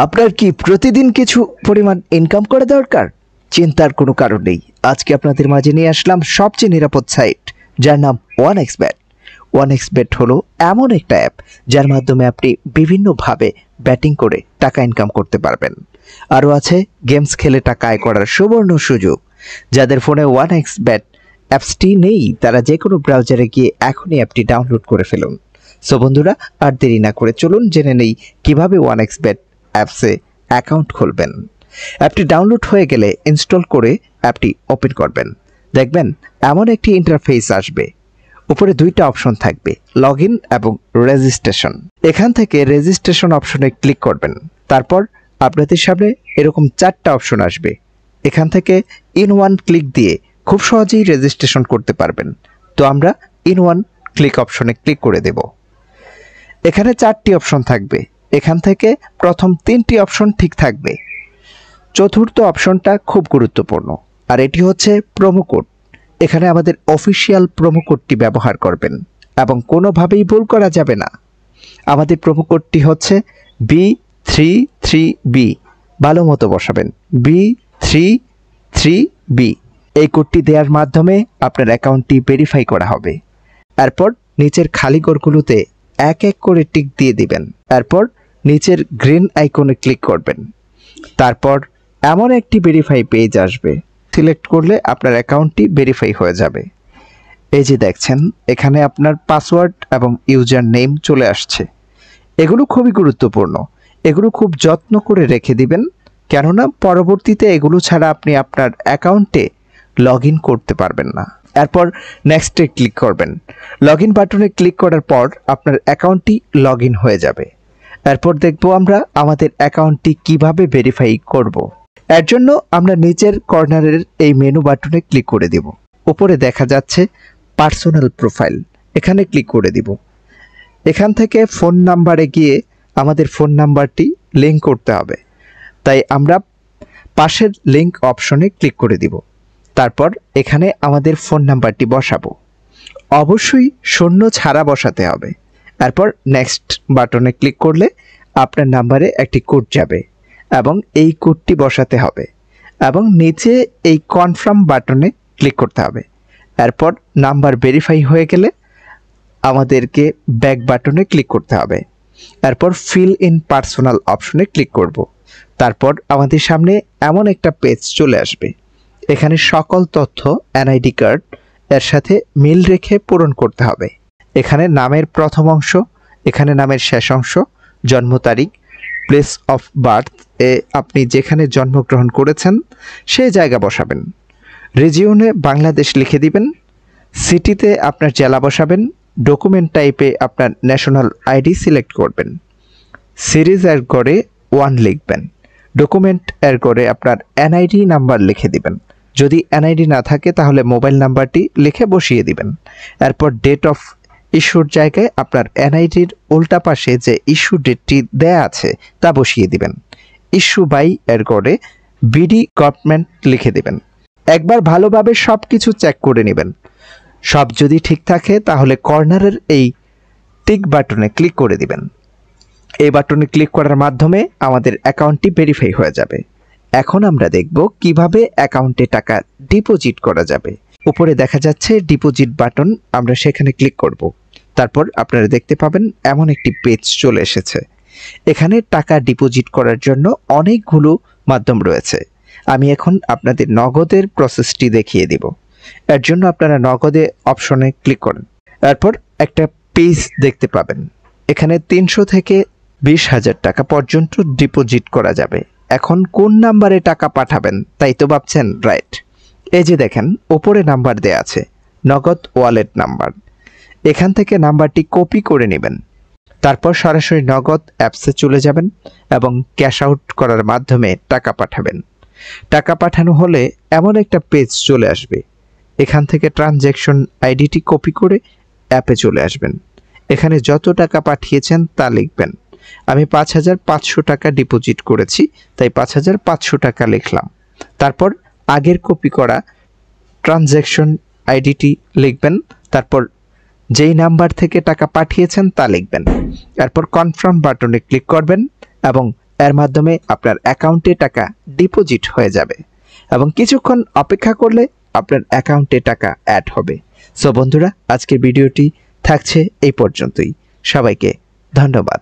আপনার কি প্রতিদিন কিছু পরিমাণ ইনকাম করা দরকার? চিন্তার কোনো কারণ নেই। আজকে আপনাদের মাঝে নিয়ে আসলাম সবচেয়ে নিরাপদ সাইট, যার নাম OneXBet। OneXBet হলো এমন একটা অ্যাপ যার মাধ্যমে আপনি বিভিন্নভাবে ব্যাটিং করে টাকা ইনকাম করতে পারবেন। আরও আছে গেমস খেলে টাকা আয় করার সুবর্ণ সুযোগ। যাদের ফোনে OneXBet অ্যাপসটি নেই তারা যে কোনো ব্রাউজারে গিয়ে এখনই অ্যাপটি ডাউনলোড করে ফেলুন। সো বন্ধুরা, আর দেরি না করে চলুন জেনে নেই কিভাবে OneXBet অ্যাপসে অ্যাকাউন্ট খুলবেন। অ্যাপটি ডাউনলোড হয়ে গেলে ইনস্টল করে অ্যাপটি ওপেন করবেন। দেখবেন এমন একটি ইন্টারফেস আসবে। উপরে দুইটা অপশন থাকবে, লগ ইন এবং রেজিস্ট্রেশন। এখান থেকে রেজিস্ট্রেশন অপশনে ক্লিক করবেন। তারপর আপনাদের সামনে এরকম চারটা অপশন আসবে। এখান থেকে ইন ওয়ান ক্লিক দিয়ে খুব সহজেই রেজিস্ট্রেশন করতে পারবেন। তো আমরা ইন ওয়ান ক্লিক অপশনে ক্লিক করে দেব। এখানে চারটি অপশন থাকবে। এখান থেকে প্রথম তিনটি অপশন ঠিক থাকবে। চতুর্থ অপশনটা খুব গুরুত্বপূর্ণ, আর এটি হচ্ছে প্রোমো কোড। এখানে আমাদের অফিসিয়াল প্রোমো কোডটি ব্যবহার করবেন এবং কোনোভাবেই ভুল করা যাবে না। আমাদের প্রোমো কোডটি হচ্ছে B33B। ভালো মতো বসাবেন, B33B। এই কোডটি দেওয়ার মাধ্যমে আপনার অ্যাকাউন্টটি ভেরিফাই করা হবে। এরপর নিচের খালি ঘরগুলোতে এক এক করে টিক দিয়ে দিবেন। এরপর নিচের গ্রিন আইকনে ক্লিক করবেন। তারপর এমন একটি ভেরিফাই পেজ আসবে, সিলেক্ট করলে আপনার অ্যাকাউন্টটি ভেরিফাই হয়ে যাবে। এই যে দেখছেন, এখানে আপনার পাসওয়ার্ড এবং ইউজার নেম চলে আসছে। এগুলো খুবই গুরুত্বপূর্ণ। এগুলো খুব যত্ন করে রেখে দিবেন, কেননা পরবর্তীতে এগুলো ছাড়া আপনি আপনার অ্যাকাউন্টে লগ ইন করতে পারবেন না। এরপর নেক্সটে ক্লিক করবেন। লগ ইন বাটনে ক্লিক করার পর আপনার অ্যাকাউন্টটি লগ ইন হয়ে যাবে। এরপর দেখব আমরা আমাদের অ্যাকাউন্টটি কিভাবে ভেরিফাই করব। এর জন্য আমরা নিচের কর্নারের এই মেনু বাটনে ক্লিক করে দেব। উপরে দেখা যাচ্ছে পার্সোনাল প্রোফাইল, এখানে ক্লিক করে দিব। এখান থেকে ফোন নাম্বারে গিয়ে আমাদের ফোন নাম্বারটি লিঙ্ক করতে হবে, তাই আমরা পাশের লিঙ্ক অপশনে ক্লিক করে দিব। তারপর এখানে আমাদের ফোন নাম্বারটি বসাবো। অবশ্যই শূন্য ছাড়া বসাতে হবে। এরপর নেক্সট বাটনে ক্লিক করলে আপনার নাম্বারে একটি কোড যাবে এবং এই কোডটি বসাতে হবে এবং নিচে এই কনফার্ম বাটনে ক্লিক করতে হবে। এরপর নাম্বার ভেরিফাই হয়ে গেলে আমাদেরকে ব্যাক বাটনে ক্লিক করতে হবে। এরপর ফিল ইন পার্সোনাল অপশনে ক্লিক করব। তারপর আমাদের সামনে এমন একটা পেজ চলে আসবে। এখানে সকল তথ্য এনআইডি কার্ড এর সাথে মিল রেখে পূরণ করতে হবে। এখানে নামের প্রথম অংশ, এখানে নামের শেষ অংশ, জন্ম তারিখ, প্লেস অফ বার্থ এ আপনি যেখানে জন্মগ্রহণ করেছেন সেই জায়গা বসাবেন। রিজিয়নে বাংলাদেশ লিখে দিবেন। সিটিতে আপনার জেলা বসাবেন। ডকুমেন্ট টাইপে আপনার ন্যাশনাল আইডি সিলেক্ট করবেন। সিরিজ এর গড়ে 1 লিখবেন। ডকুমেন্ট এর গড়ে আপনার এনআইডি নাম্বার লিখে দিবেন। যদি এনআইডি না থাকে তাহলে মোবাইল নাম্বারটি লিখে বসিয়ে দিবেন। এরপর ডেট অফ ইস্যুর জায়গায় আপনার এনআইডির উল্টা পাশে যে ইস্যু ডেটটি দেয়া আছে তা বসিয়ে দিবেন। ইস্যু বাই এর গড়ে বিডি গভর্নমেন্ট লিখে দিবেন। একবার ভালোভাবে সব কিছু চেক করে নেবেন। সব যদি ঠিক থাকে তাহলে কর্নারের এই টিক বাটনে ক্লিক করে দিবেন। এই বাটনে ক্লিক করার মাধ্যমে আমাদের অ্যাকাউন্টটি ভেরিফাই হয়ে যাবে। এখন আমরা দেখব কিভাবে অ্যাকাউন্টে টাকা ডিপোজিট করা যাবে। উপরে দেখা যাচ্ছে ডিপোজিট বাটন, আমরা সেখানে ক্লিক করব। তারপর আপনারা দেখতে পাবেন এমন একটি পেজ চলে এসেছে। এখানে টাকা ডিপোজিট করার জন্য অনেকগুলো মাধ্যম রয়েছে। আমি এখন আপনাদের নগদের প্রসেসটি দেখিয়ে দিব। এর জন্য আপনারা নগদে অপশনে ক্লিক করেন। এরপর একটা পেজ দেখতে পাবেন। এখানে 300 থেকে 20,000 টাকা পর্যন্ত ডিপোজিট করা যাবে। এখন কোন নাম্বারে টাকা পাঠাবেন তাই তো ভাবছেন, রাইট। এই যে দেখেন উপরে নাম্বার দেয়া আছে, নগদ ওয়ালেট নাম্বার। এখান থেকে নাম্বারটি কপি করে নেবেন। তারপর সরাসরি নগদ অ্যাপসে চলে যাবেন এবং ক্যাশ আউট করার মাধ্যমে টাকা পাঠাবেন। টাকা পাঠানো হলে এমন একটা পেজ চলে আসবে। এখান থেকে ট্রানজ্যাকশন আইডিটি কপি করে অ্যাপে চলে আসবেন। এখানে যত টাকা পাঠিয়েছেন তা লিখবেন। আমি 5,500 টাকা ডিপোজিট করেছি, তাই 5,500 টাকা লিখলাম। তারপর আগের কপি করা ট্রানজ্যাকশন আইডিটি লিখবেন। তারপর যেই নাম্বার থেকে টাকা পাঠিয়েছেন তা লিখবেন। এরপর কনফার্ম বাটনে ক্লিক করবেন এবং এর মাধ্যমে আপনার অ্যাকাউন্টে টাকা ডিপোজিট হয়ে যাবে এবং কিছুক্ষণ অপেক্ষা করলে আপনার অ্যাকাউন্টে টাকা অ্যাড হবে। সো বন্ধুরা, আজকের ভিডিওটি থাকছে এই পর্যন্তই। সবাইকে ধন্যবাদ।